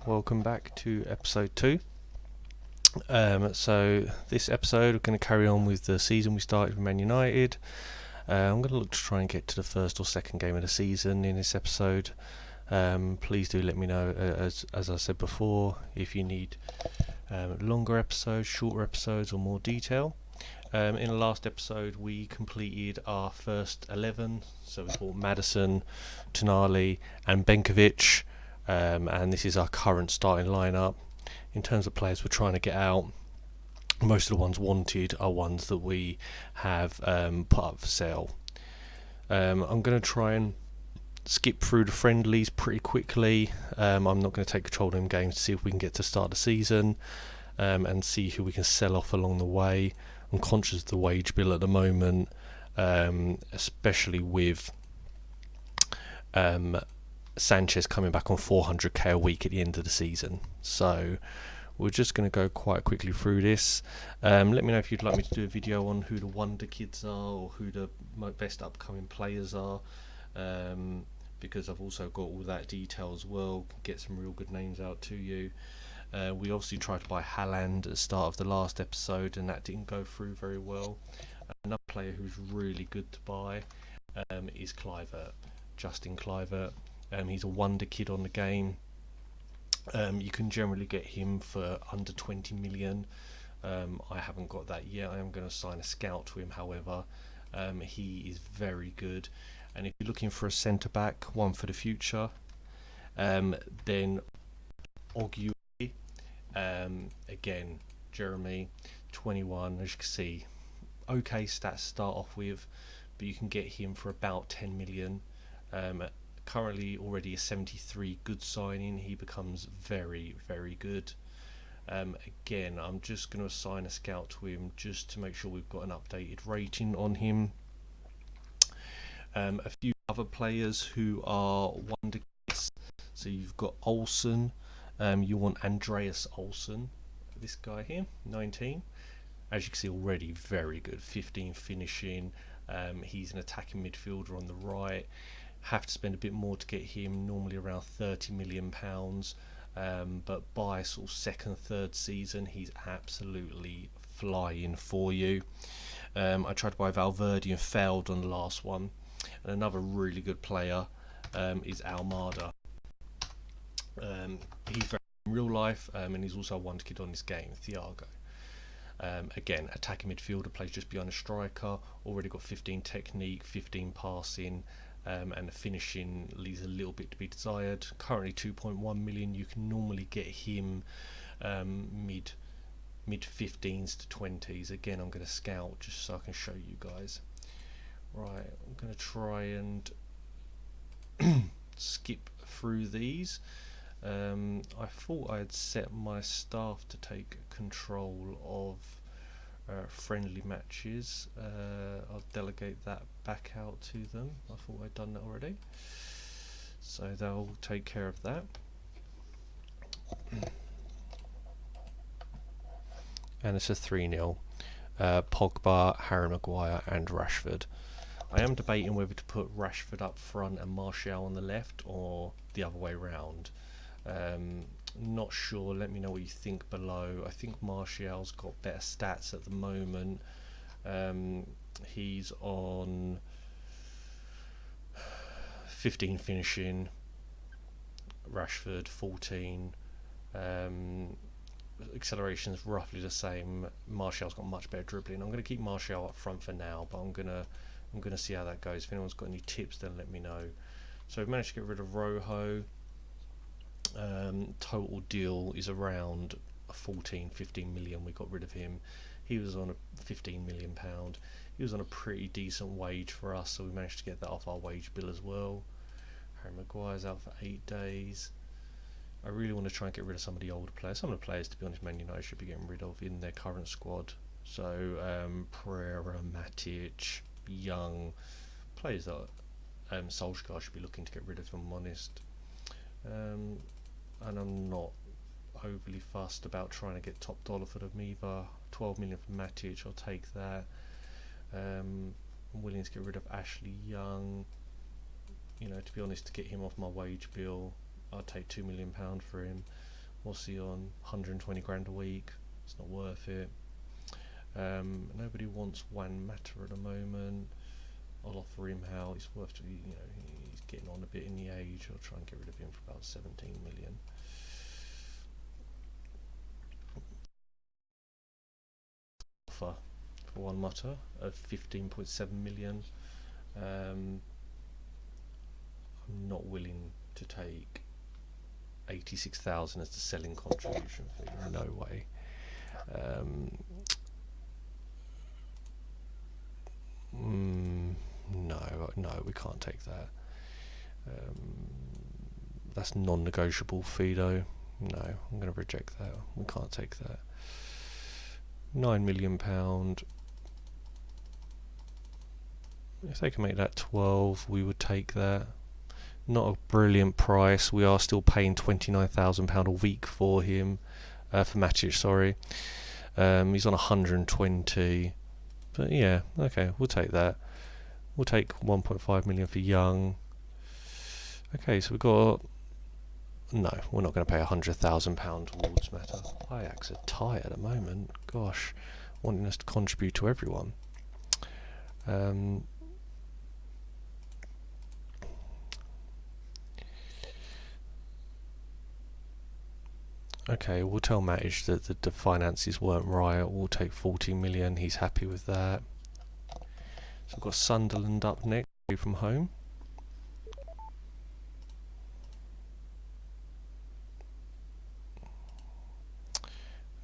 Welcome back to episode 2. So this episode we're going to carry on with the season we started with Man United. I'm going to look to try and get to the first or second game of the season in this episode. Please do let me know, as I said before, if you need longer episodes, shorter episodes or more detail. In the last episode we completed our first 11, so we bought Maddison, Tonali and Benkovic. And this is our current starting lineup. In terms of players we're trying to get out, most of the ones wanted are ones that we have put up for sale. I'm going to try and skip through the friendlies pretty quickly. I'm not going to take control of them games to see if we can get to start the season and see who we can sell off along the way. I'm conscious of the wage bill at the moment, especially with Sanchez coming back on 400k a week at the end of the season. So we're just going to go quite quickly through this. Let me know if you'd like me to do a video on who the wonder kids are or who the best upcoming players are, because I've also got all that detail as well. Get some real good names out to you. We obviously tried to buy Haaland at the start of the last episode and that didn't go through very well. Another player who's really good to buy is Kluivert, Justin Kluivert. He's a wonder kid on the game. You can generally get him for under 20 million. I haven't got that yet. I am going to sign a scout to him, however. He is very good. And if you're looking for a centre back, one for the future, then Ogui, again, Jeremy, 21, as you can see, okay stats to start off with, but you can get him for about 10 million. Currently already a 73 good signing. He becomes very, very good. Again, I'm just going to assign a scout to him just to make sure we've got an updated rating on him. A few other players who are wonder kids. So you've got Olsen. You want Andreas Olsen, this guy here, 19. As you can see, already very good, 15 finishing. He's an attacking midfielder on the right. Have to spend a bit more to get him, normally around £30 million, but by sort of second, third season he's absolutely flying for you. I tried to buy Valverde and failed on the last one. And another really good player is Almada. He's very in real life, and he's also a wonder kid on this game, Thiago. Again, attacking midfielder, plays just beyond a striker, already got 15 technique, 15 passing, and the finishing leaves a little bit to be desired. Currently 2.1 million. You can normally get him mid 15s to 20s. Again, I'm going to scout just so I can show you guys. Right, I'm going to try and skip through these. I thought I had set my staff to take control of friendly matches. I'll delegate that back out to them. I thought I'd done that already, so they'll take care of that. And it's a 3-0. Pogba, Harry Maguire and Rashford. I am debating whether to put Rashford up front and Martial on the left or the other way round. Not sure, let me know what you think below. I think Martial's got better stats at the moment. He's on 15 finishing, Rashford 14. Acceleration's roughly the same. Martial's got much better dribbling. I'm going to keep Martial up front for now, but I'm gonna see how that goes. If anyone's got any tips, then let me know. So we've managed to get rid of Rojo. Total deal is around 14-15 million. We got rid of him. He was on a £15 million. He was on a pretty decent wage for us, so we managed to get that off our wage bill as well. Harry Maguire's out for 8 days. I really want to try and get rid of some of the older players. Some of the players, to be honest, Man United should be getting rid of in their current squad. So Pereira, Matic, Young, players that Solskjaer should be looking to get rid of, if I'm honest. And I'm not overly fussed about trying to get top dollar for them either. 12 million for Matic, I'll take that. I'm willing to get rid of Ashley Young. You know, to be honest, to get him off my wage bill, I'd take £2 million for him. What's he on? 120 grand a week. It's not worth it. Nobody wants Juan Mata at the moment. I'll offer him how it's worth to, he's getting on a bit in the age. I'll try and get rid of him for about 17 million. Offer for Juan Mata of 15.7 million. I'm not willing to take 86,000 as the selling contribution fee. No way. No, we can't take that. That's non-negotiable fee though. No, I'm going to reject that. We can't take that. £9 million. If they can make that 12, we would take that. Not a brilliant price. We are still paying £29,000 a week for him, for Matic. Sorry, he's on 120. But yeah, okay, we'll take that. We'll take 1.5 million for Young. Okay, so we've got. No, we're not going to pay £100,000 towards Mata. Ajax are tight at the moment. Gosh, wanting us to contribute to everyone. Okay, we'll tell Matic that the finances weren't right. We'll take 40 million. He's happy with that. So we've got Sunderland up next from home.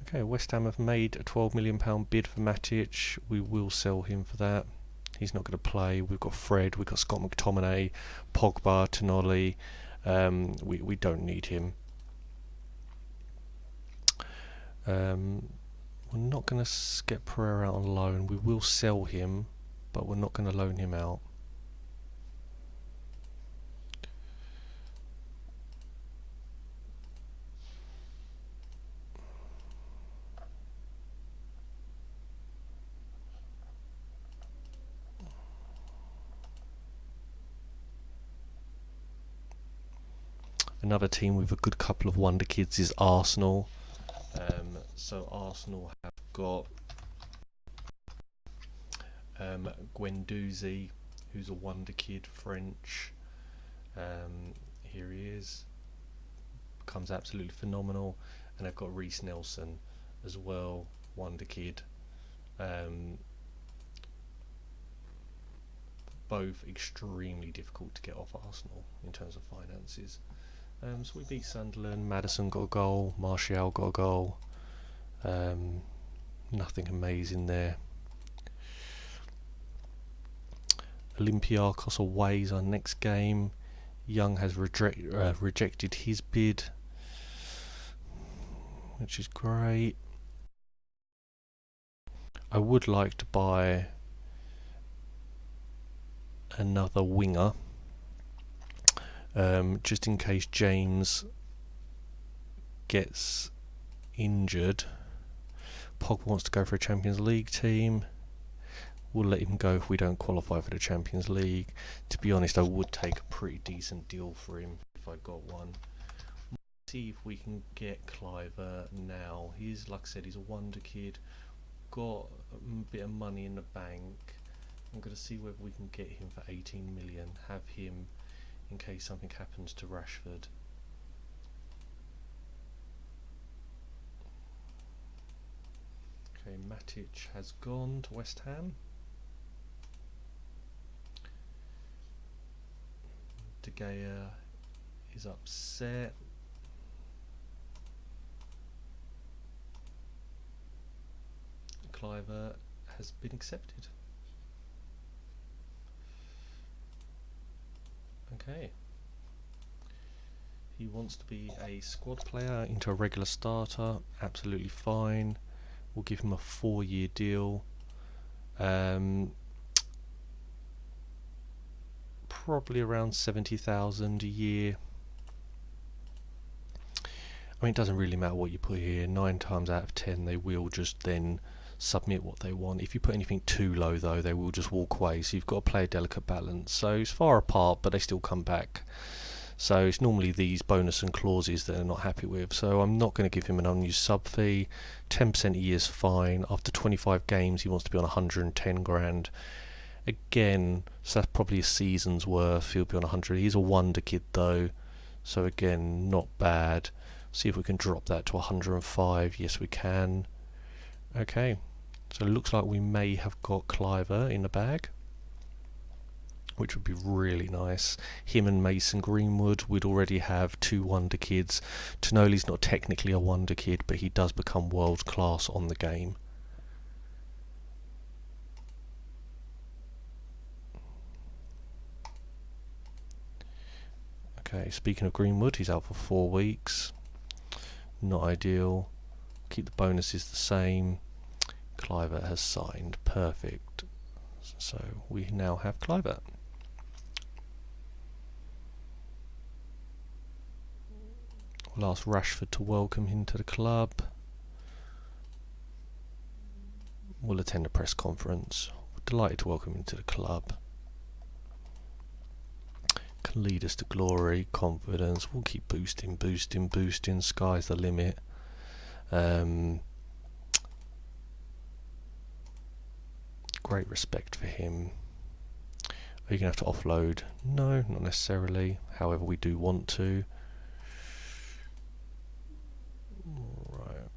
Okay, West Ham have made a £12 million bid for Matic. We will sell him for that. He's not going to play. We've got Fred, we've got Scott McTominay, Pogba, Tonali. We don't need him. We're not going to get Pereira out on loan. We will sell him, but we're not going to loan him out. Another team with a good couple of wonder kids is Arsenal. So Arsenal have got Guendouzi, who's a wonder kid, French. Here he is. Becomes absolutely phenomenal. And I've got Reece Nelson as well, wonder kid. Both extremely difficult to get off Arsenal in terms of finances. So we beat Sunderland. Maddison got a goal. Martial got a goal. Nothing amazing there. Olympiacos away is our next game. Young has rejected his bid, which is great. I would like to buy another winger, just in case James gets injured. Pogba wants to go for a Champions League team. We'll let him go if we don't qualify for the Champions League. To be honest, I would take a pretty decent deal for him if I got one. See if we can get Cliver now. He's, like I said, he's a wonder kid. Got a bit of money in the bank. I'm going to see whether we can get him for 18 million. Have him in case something happens to Rashford. Okay, Matic has gone to West Ham. De Gea is upset. Cliver has been accepted. Okay. He wants to be a squad player into a regular starter. Absolutely fine. We'll give him a 4-year deal. Probably around 70,000 a year. I mean, it doesn't really matter what you put here. 9 times out of 10, they will just then submit what they want. If you put anything too low, though, they will just walk away. So you've got to play a delicate balance. So it's far apart, but they still come back. So it's normally these bonus and clauses that they're not happy with. So I'm not going to give him an unused sub fee. 10% a year is fine. After 25 games, he wants to be on 110 grand. Again, so that's probably a season's worth. He'll be on 100. He's a wonder kid though, so again, not bad. See if we can drop that to 105. Yes, we can. Okay, so it looks like we may have got Cliver in the bag, which would be really nice. Him and Mason Greenwood would already have 2 wonder kids. Tonoli's not technically a wonder kid, but he does become world class on the game. Okay, speaking of Greenwood, he's out for 4 weeks. Not ideal. Keep the bonuses the same. Cliver has signed. Perfect. So we now have Cliver. We'll ask Rashford to welcome him to the club. We'll attend a press conference. We're delighted to welcome him to the club. Can lead us to glory, confidence. We'll keep boosting. Sky's the limit. Great respect for him. Are you going to have to offload? No, not necessarily. However, we do want to. Right.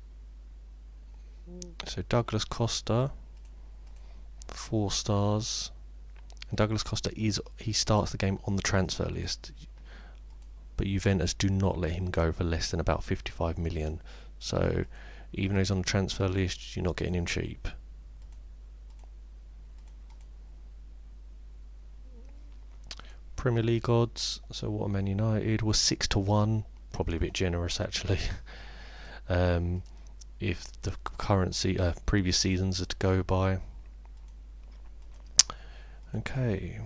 So Douglas Costa, 4 stars. And Douglas Costa he starts the game on the transfer list, but Juventus do not let him go for less than about 55 million. So even though he's on the transfer list, you're not getting him cheap. Premier League odds. So what are Man United? Was 6-1, probably a bit generous actually. If the previous seasons are to go by. Okay,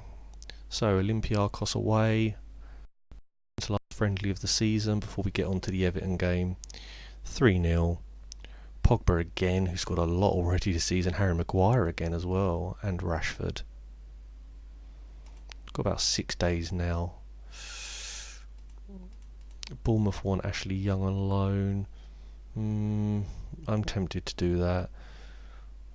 so Olympiacos away, the last friendly of the season before we get on to the Everton game. 3-0. Pogba again, who's got a lot already this season. Harry Maguire again as well, and Rashford. Got about 6 days now. Bournemouth want Ashley Young on loan. I'm tempted to do that.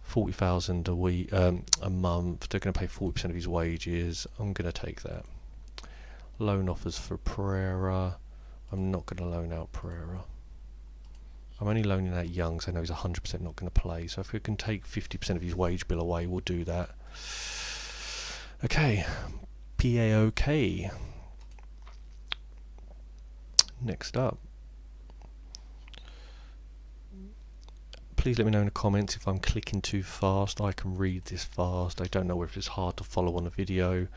40,000 a week, a month. They're going to pay 40% of his wages. I'm going to take that. Loan offers for Pereira. I'm not going to loan out Pereira. I'm only loaning out Young, so I know he's 100% not going to play. So if we can take 50% of his wage bill away, we'll do that. Okay, PAOK. Next up. Please let me know in the comments if I'm clicking too fast. I can read this fast. I don't know if it's hard to follow on a video.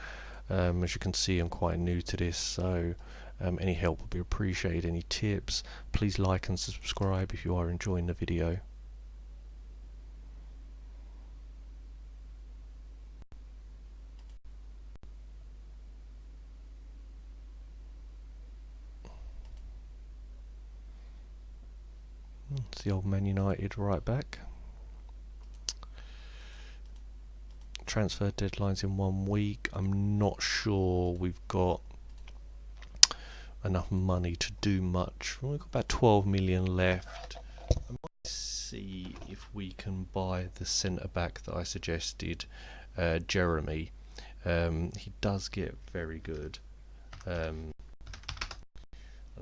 As you can see, I'm quite new to this, so any help would be appreciated. Any tips? Please like and subscribe if you are enjoying the video. It's the old Man United right back. Transfer deadline's in 1 week. I'm not sure we've got enough money to do much. We've got about 12 million left. I might see if we can buy the centre back that I suggested, Jeremy. He does get very good. And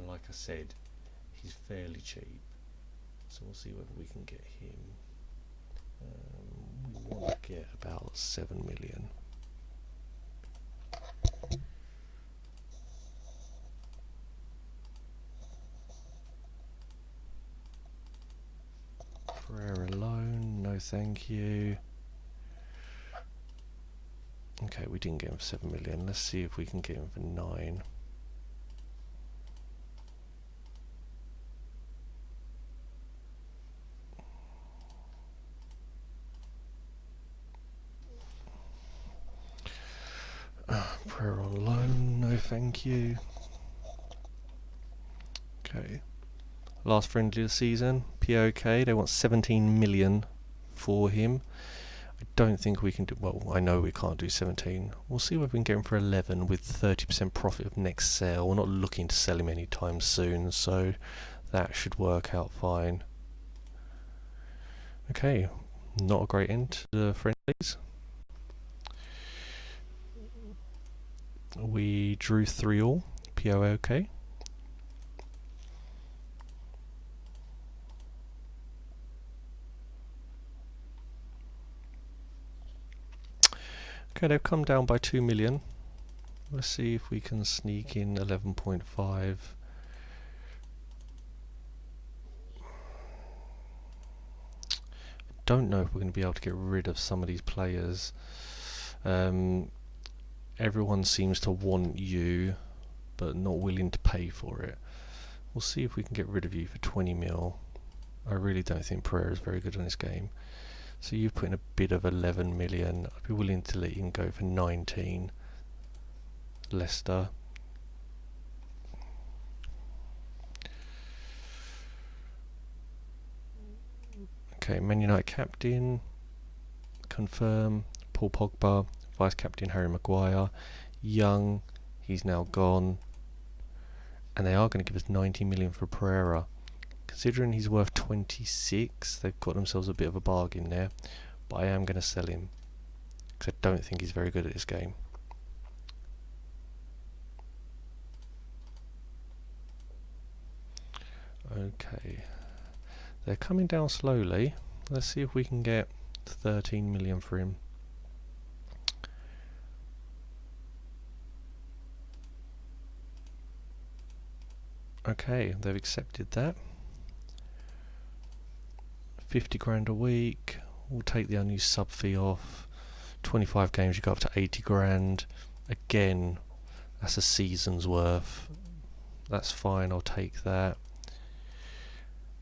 like I said, he's fairly cheap. So we'll see whether we can get him. We want to get about 7 million. Pereira loan, no thank you. Okay, we didn't get him for 7 million. Let's see if we can get him for 9. Prayer on loan, no thank you. Okay, last friendly of the season, POK, they want 17 million for him. I don't think we can do, well, I know we can't do 17. We'll see whether we can get him for 11 with 30% profit of next sale. We're not looking to sell him anytime soon, so that should work out fine. Okay, not a great end to the friendlies. We drew 3-all, POA. Okay, they've come down by 2 million. Let's see if we can sneak in 11.5. Don't know if we're going to be able to get rid of some of these players. Everyone seems to want you, but not willing to pay for it. We'll see if we can get rid of you for 20 mil. I really don't think Pereira is very good on this game. So you've put in a bid of 11 million. I'd be willing to let you go for 19. Leicester. Okay, Man United captain. Confirm. Paul Pogba. Vice captain Harry Maguire. Young. He's now gone. And they are going to give us 90 million for Pereira. Considering he's worth 26, they've got themselves a bit of a bargain there. But I am going to sell him, because I don't think he's very good at this game. Okay. They're coming down slowly. Let's see if we can get 13 million for him. Okay, they've accepted that. 50 grand a week. We'll take the unused sub fee off. 25 games, you go up to 80 grand. Again, that's a season's worth. That's fine, I'll take that.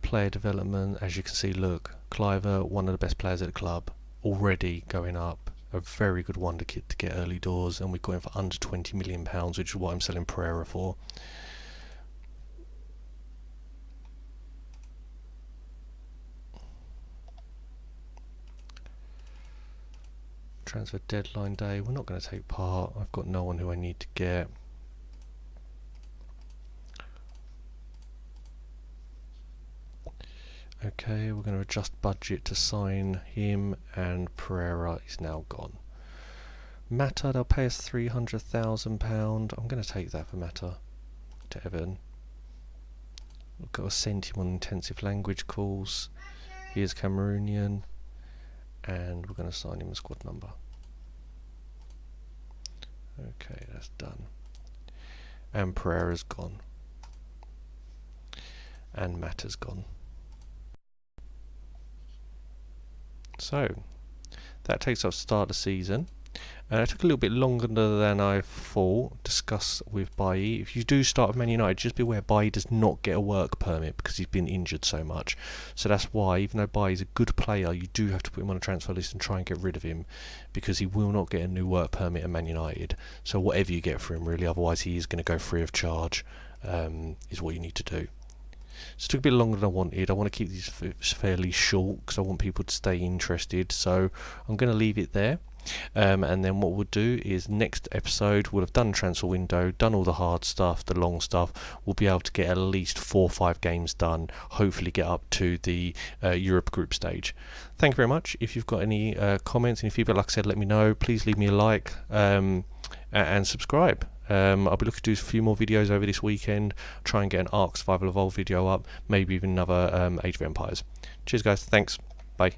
Player development, as you can see, look, Cliver, one of the best players at the club, already going up. A very good wonder kid to get early doors, and we've got him for under £20 million, which is what I'm selling Pereira for. Transfer deadline day, we're not going to take part. I've got no one who I need to get. Okay, we're going to adjust budget to sign him, and Pereira is now gone. Mata, they'll pay us £300,000. I'm going to take that for Mata to Everton. We've got to send him on intensive language course. He is Cameroonian, and we're going to sign him a squad number. Okay, that's done. And Pereira's gone. And Mata's gone. So, that takes us to start the season. And it took a little bit longer than I thought. Discuss with Bailly. If you do start with Man United, just be aware Bailly does not get a work permit because he's been injured so much. So that's why, even though Bailly is a good player, you do have to put him on a transfer list and try and get rid of him, because he will not get a new work permit at Man United. So whatever you get for him, really, otherwise he is going to go free of charge, is what you need to do. So it took a bit longer than I wanted. I want to keep these fairly short because I want people to stay interested. So I'm going to leave it there. And then what we'll do is next episode we'll have done transfer window, done all the hard stuff, the long stuff. We'll be able to get at least 4 or 5 games done, hopefully get up to the Europe group stage. Thank you very much. If you've got any comments, any feedback, like I said, let me know. Please leave me a like and subscribe. I'll be looking to do a few more videos over this weekend, try and get an Ark Survival Evolved video up, maybe even another Age of Empires. Cheers guys, thanks, bye.